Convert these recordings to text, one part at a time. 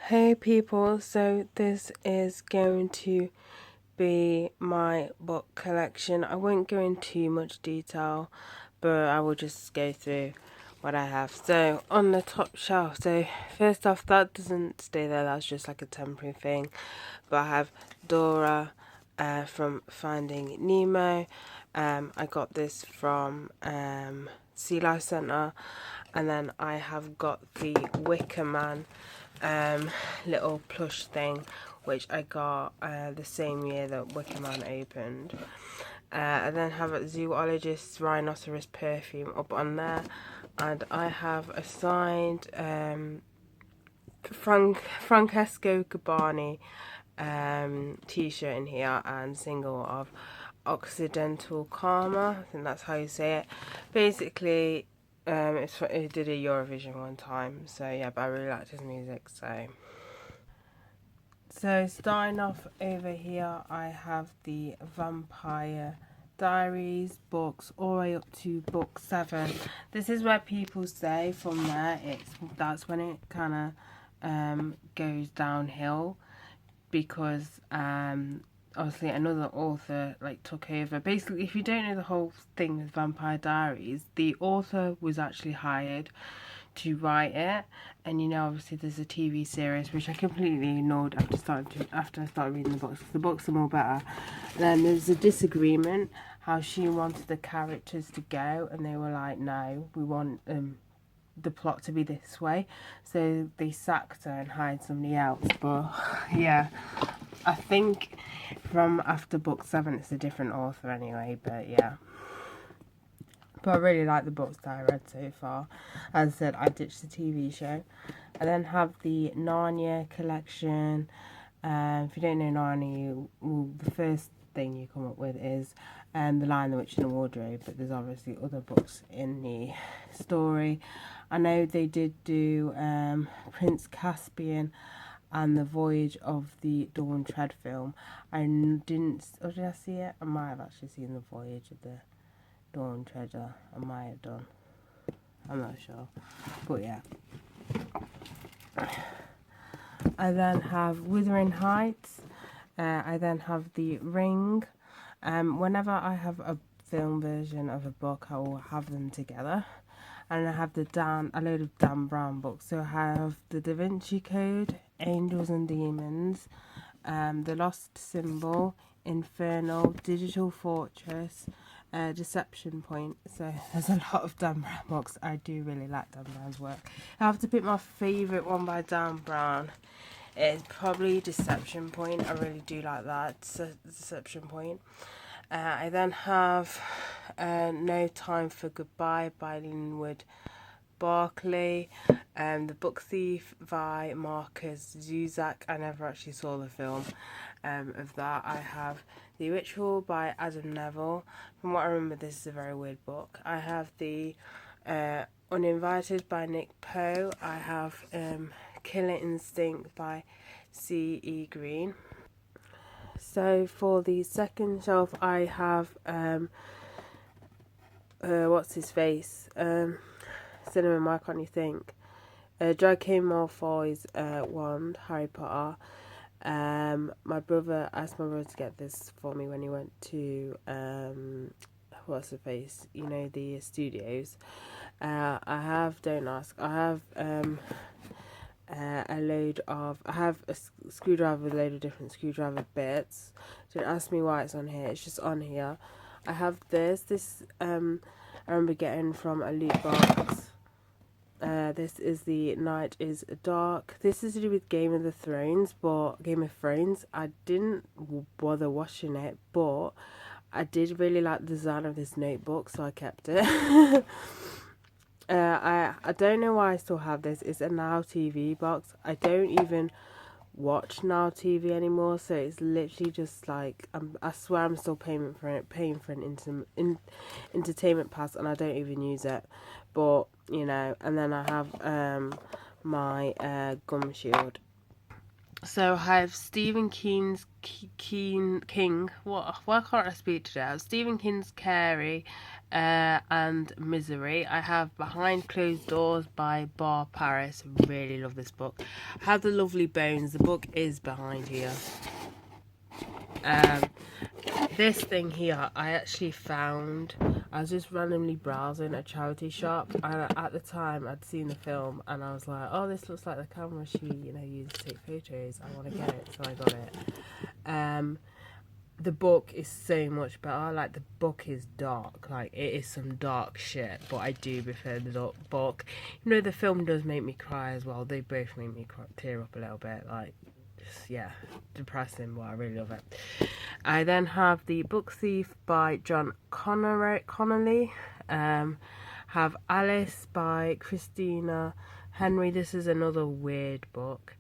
Hey people, so this is going to be my book collection. I won't go into much detail, but I will just go through what I have. So on the top shelf, so first off, that doesn't stay there, that's just like a temporary thing. But I have Dora from Finding Nemo. I got this from Sea Life Centre, and then I have got the Wicker Man little plush thing, which I got the same year that Wicker Man opened. I then have a Zoologist's Rhinoceros perfume up on there, and I have a signed Francesco Gabbani t-shirt in here and single of Occidental Karma. I think that's how you say it. Basically, he did a Eurovision one time, so yeah, but I really liked his music, so starting off over here, I have the Vampire Diaries books all the way up to book 7. This is where people say from there that's when it kind of goes downhill, because obviously another author like took over. Basically, if you don't know the whole thing with Vampire Diaries, the author was actually hired to write it, and obviously there's a TV series which I completely ignored after I started reading the books, because the books are more better. And then there's a disagreement how she wanted the characters to go, and they were like, no, we want the plot to be this way, so they sacked her and hired somebody else. But yeah, I think from after book 7 it's a different author anyway, but yeah. But I really like the books that I read so far. As I said, I ditched the TV show. I then have the Narnia collection. If you don't know Narnia, the first thing you come up with is The Lion, the Witch and the Wardrobe, but there's obviously other books in the story. I know they did do Prince Caspian and the Voyage of the Dawn Tread film. I didn't, or did I see it? I might have actually seen the Voyage of the Dawn Treader. I might have done. I'm not sure. But yeah. I then have Wuthering Heights. I then have The Ring. Whenever I have a film version of a book, I will have them together. And I have a load of Dan Brown books. So I have The Da Vinci Code, Angels and Demons, The Lost Symbol, Infernal, Digital Fortress, Deception Point. So there's a lot of Dan Brown books. I do really like Dan Brown's work. I have to pick my favourite one by Dan Brown. It's probably Deception Point. I really do like that. Deception Point. I then have No Time for Goodbye by Linwood Barclay, The Book Thief by Marcus Zuzak. I never actually saw the film of that. I have The Ritual by Adam Neville. From what I remember, this is a very weird book. I have the Uninvited by Nick Poe. I have Killer Instinct by C.E. Green. So for the second shelf, I have what's his face? Cinnamon, why can't you think? Draco Malfoy's wand, Harry Potter. My brother asked my brother to get this for me when he went to what's the face? The studios. I have, don't ask. I have I have a screwdriver with a load of different screwdriver bits. Don't ask me why it's on here. It's just on here. I have this. I remember getting from a loot box. This is the Night is Dark. This is to do with Game of Thrones, I didn't bother watching it, but I did really like the design of this notebook, so I kept it. I don't know why I still have this. It's a Now TV box. I don't even watch Now TV anymore, so it's literally just like I swear I'm still paying for an entertainment pass, and I don't even use it. But and then I have my gum shield. So I have Stephen King. What? Why can't I speak today? I have Stephen King's Carrie, and Misery. I have Behind Closed Doors by Bar Paris. Really love this book. I have The Lovely Bones. The book is behind here. This thing here, I actually found. I was just randomly browsing a charity shop, and at the time I'd seen the film, and I was like, "Oh, this looks like the camera she, used to take photos. I want to get it," so I got it. The book is so much better. Like, the book is dark. Like, it is some dark shit, but I do prefer the book. The film does make me cry as well. They both make me tear up a little bit. Like, yeah, depressing, but I really love it. I then have The Book Thief by John Connolly. Have Alice by Christina Henry. This is another weird book.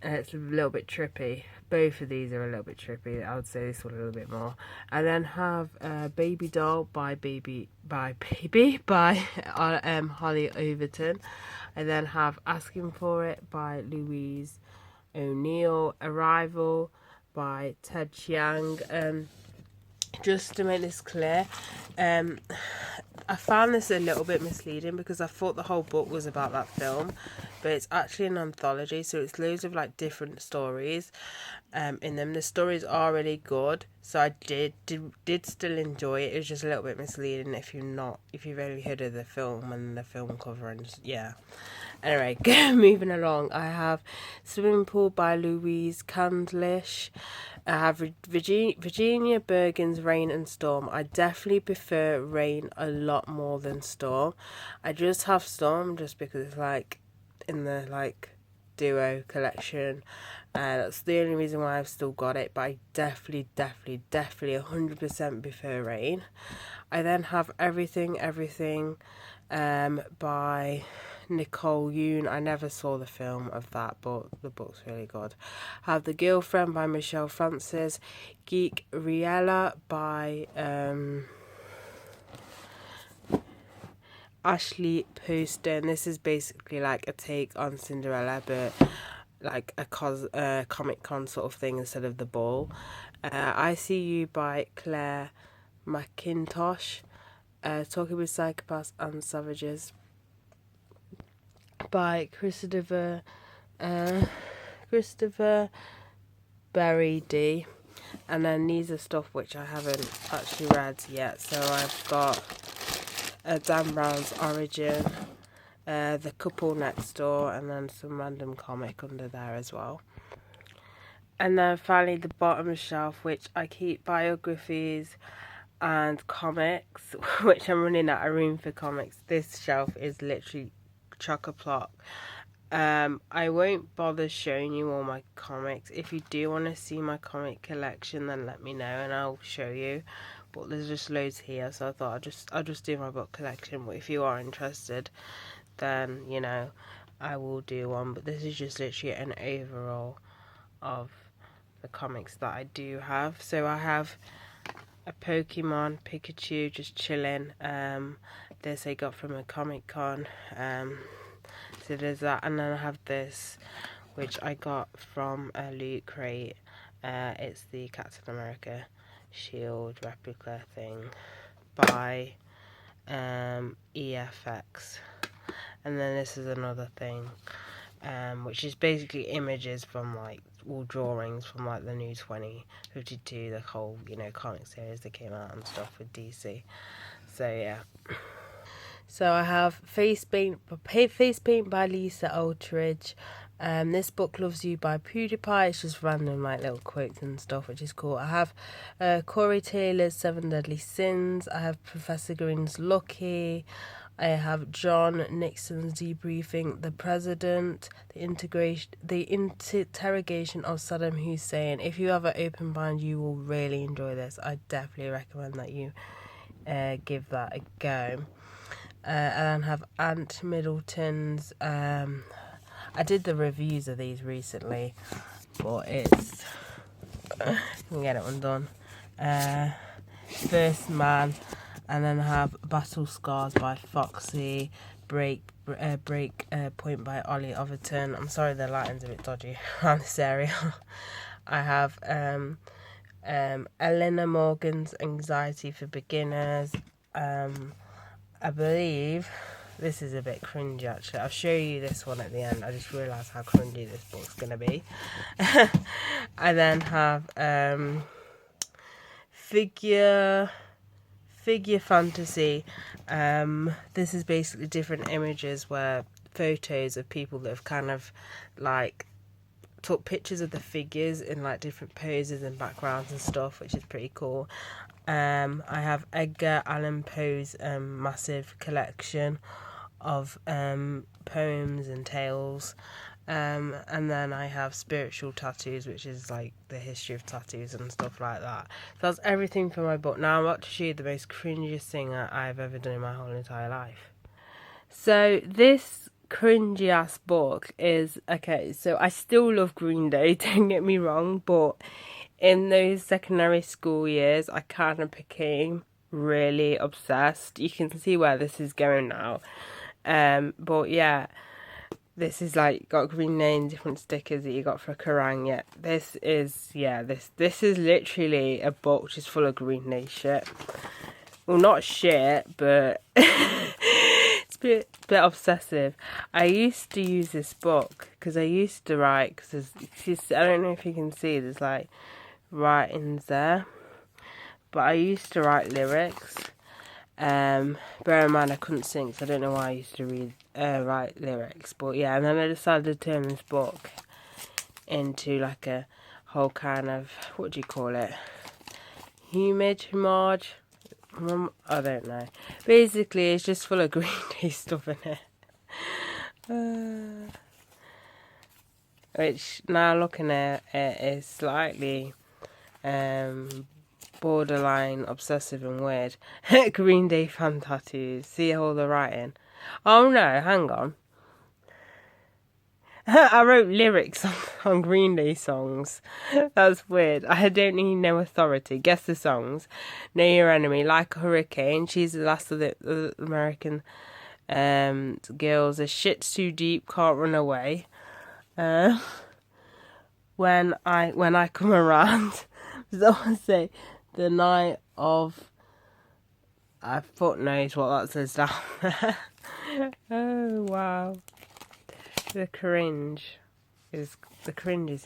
It's a little bit trippy. Both of these are a little bit trippy. I would say this one a little bit more. I then have Baby Doll by Holly Overton. I then have Asking for It by Louise O'Neill. Arrival by Ted Chiang. Just to make this clear, I found this a little bit misleading because I thought the whole book was about that film, but it's actually an anthology, so it's loads of like different stories in them. The stories are really good, so I did still enjoy it. It was just a little bit misleading if you've only heard of the film and the film cover, and yeah. Anyway, moving along, I have Swimming Pool by Louise Candlish. I have Virginia Bergen's Rain and Storm. I definitely prefer Rain a lot more than Storm. I just have Storm just because it's like in the like duo collection. That's the only reason why I've still got it, but I definitely 100% prefer Rain. I then have Everything by Nicole Yoon. I never saw the film of that, but the book's really good. I have The Girlfriend by Michelle Francis. Geek Riella by Ashley Poston. This is basically like a take on Cinderella, but like a Comic Con sort of thing instead of the ball. I See You by Claire McIntosh. Talking with Psychopaths and Savages by Christopher Berry D. And then these are stuff which I haven't actually read yet. So I've got Dan Brown's Origin, The Couple Next Door, and then some random comic under there as well. And then finally the bottom shelf, which I keep biographies and comics, which I'm running out of room for comics. This shelf is literally chock-a-block. I won't bother showing you all my comics. If you do want to see my comic collection, then let me know and I'll show you. But there's just loads here, so I thought I'll just do my book collection. But if you are interested, then I will do one. But this is just literally an overall of the comics that I do have. So I have a Pokemon Pikachu just chilling. This I got from a Comic Con. So there's that, and then I have this, which I got from a Loot Crate. It's the Captain America shield replica thing by EFX. And then this is another thing, which is basically images from like all drawings from like the new 2052, the whole comic series that came out and stuff with DC. So yeah. So I have Face Paint by Lisa Aldridge. This book Loves You by PewDiePie. It's just random like little quotes and stuff, which is cool. I have Corey Taylor's 7 Deadly Sins. I have Professor Green's Lucky. I have John Nixon's Debriefing the President. The Interrogation of Saddam Hussein. If you have an open mind, you will really enjoy this. I definitely recommend that you give that a go. And have Ant Middleton's. I did the reviews of these recently, but it's I can get it undone. First Man, and then I have Battle Scars by Foxy, Break Point by Ollie Overton. I'm sorry the lighting's a bit dodgy around this area. I have Eleanor Morgan's Anxiety for Beginners. I believe this is a bit cringy actually. I'll show you this one at the end. I just realised how cringy this book's going to be. I then have Figure Fantasy. This is basically different images where photos of people that have kind of like took pictures of the figures in like different poses and backgrounds and stuff, which is pretty cool. I have Edgar Allan Poe's massive collection of poems and tales. And then I have Spiritual Tattoos, which is like the history of tattoos and stuff like that. So that's everything for my book. Now I'm about to show you the most cringiest thing that I've ever done in my whole entire life. So this cringy ass book is, okay, so I still love Green Day, don't get me wrong, but in those secondary school years I kind of became really obsessed. You can see where this is going now. But yeah, this is like got Green Day and different stickers that you got for Kerrang. Yeah, this is literally a book just full of Green Day shit. Well, not shit, but it's a bit obsessive. I used to use this book because I used to write, because I don't know if you can see, there's like writings there, but I used to write lyrics. Bear in mind I couldn't sing, so I don't know why I used to write lyrics, but yeah, and then I decided to turn this book into like a whole kind of, what do you call it, homage, I don't know. Basically, it's just full of Green Day stuff in it. Which, now looking at it, is slightly borderline obsessive and weird. Green Day fan tattoos. See all the writing. Oh no, hang on. I wrote lyrics on Green Day songs. That's weird. I don't need no authority. Guess the songs. Know Your Enemy, Like a Hurricane, She's the Last of the American Girls, The Shit's Too Deep, Can't Run Away. When I Come Around. Someone say The Night of, I fuck knows what that says down there. Oh wow. The cringe is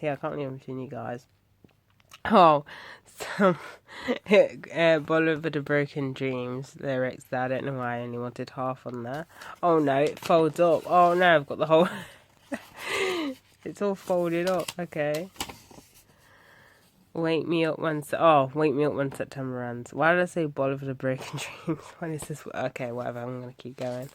here. I can't even between you guys. Oh, some Boulevard of Broken Dreams lyrics there. I don't know why I only wanted half on there. Oh no, it folds up. Oh no, I've got the whole. It's all folded up. Okay. Wake me up when September ends. Why did I say Boulevard of Broken Dreams? When is this? Okay, whatever. I'm gonna keep going.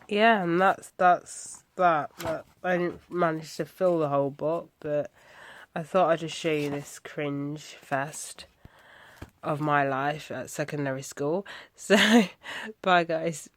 Yeah, and that's that. I didn't manage to fill the whole book, but I thought I'd just show you this cringe fest of my life at secondary school. So, bye guys.